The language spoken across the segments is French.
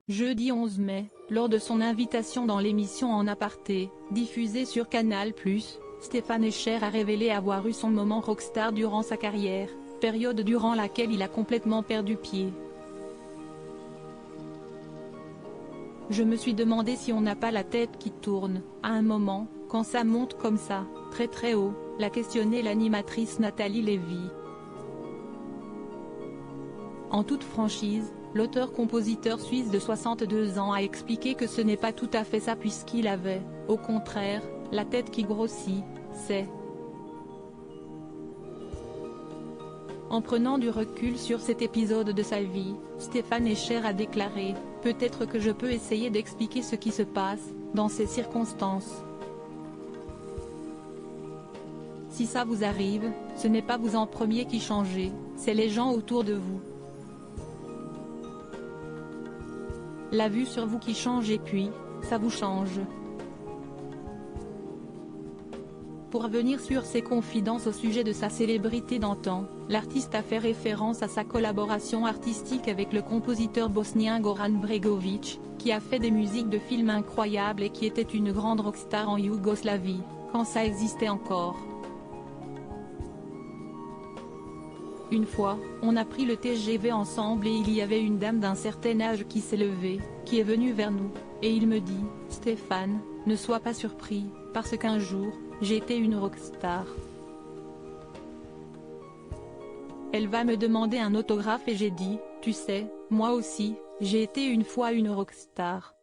Jeudi 11 mai, lors de son invitation dans l'émission En Aparté, diffusée sur Canal+, Stéphane Escher a révélé avoir eu son moment rockstar durant sa carrière, période durant laquelle il a complètement perdu pied. Je me suis demandé si on n'a pas la tête qui tourne, à un moment, quand ça monte comme ça, très très haut, l'a questionné l'animatrice Nathalie Lévy. En toute franchise, l'auteur-compositeur suisse de 62 ans a expliqué que ce n'est pas tout à fait ça puisqu'il avait, au contraire, la tête qui grossit, c'est. En prenant du recul sur cet épisode de sa vie, Stéphane Escher a déclaré « Peut-être que je peux essayer d'expliquer ce qui se passe, dans ces circonstances. Si ça vous arrive, ce n'est pas vous en premier qui changez, c'est les gens autour de vous. La vue sur vous qui change et puis, ça vous change. » Pour revenir sur ses confidences au sujet de sa célébrité d'antan, l'artiste a fait référence à sa collaboration artistique avec le compositeur bosnien Goran Bregović, qui a fait des musiques de films incroyables et qui était une grande rockstar en Yougoslavie, quand ça existait encore. Une fois, on a pris le TGV ensemble et il y avait une dame d'un certain âge qui s'est levée, qui est venue vers nous, et il me dit « Stéphane, ne sois pas surpris, parce qu'un jour, j'ai été une rockstar. Elle va me demander un autographe et j'ai dit, tu sais, moi aussi, j'ai été une fois une rockstar. »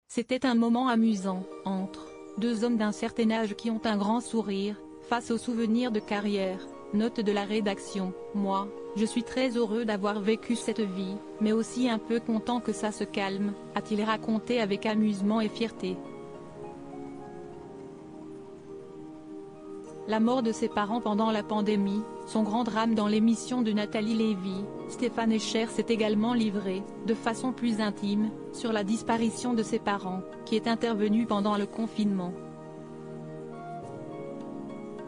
C'était un moment amusant, entre deux hommes d'un certain âge qui ont un grand sourire, face aux souvenirs de carrière. Note de la rédaction, moi, je suis très heureux d'avoir vécu cette vie, mais aussi un peu content que ça se calme, a-t-il raconté avec amusement et fierté. La mort de ses parents pendant la pandémie, son grand drame dans l'émission de Nathalie Lévy, Stéphane Escher s'est également livré, de façon plus intime, sur la disparition de ses parents, qui est intervenue pendant le confinement.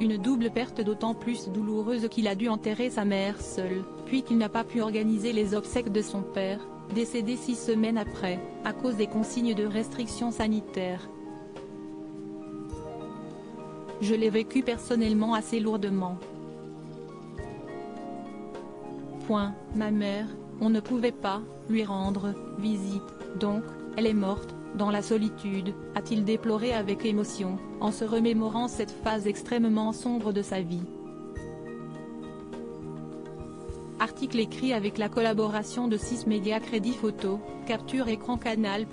Une double perte d'autant plus douloureuse qu'il a dû enterrer sa mère seul, puis qu'il n'a pas pu organiser les obsèques de son père, décédé 6 semaines après, à cause des consignes de restrictions sanitaires. Je l'ai vécu personnellement assez lourdement. Ma mère, on ne pouvait pas lui rendre visite, donc, elle est morte, dans la solitude, a-t-il déploré avec émotion, en se remémorant cette phase extrêmement sombre de sa vie. Article écrit avec la collaboration de 6 médias Crédit Photo, Capture Écran Canal+.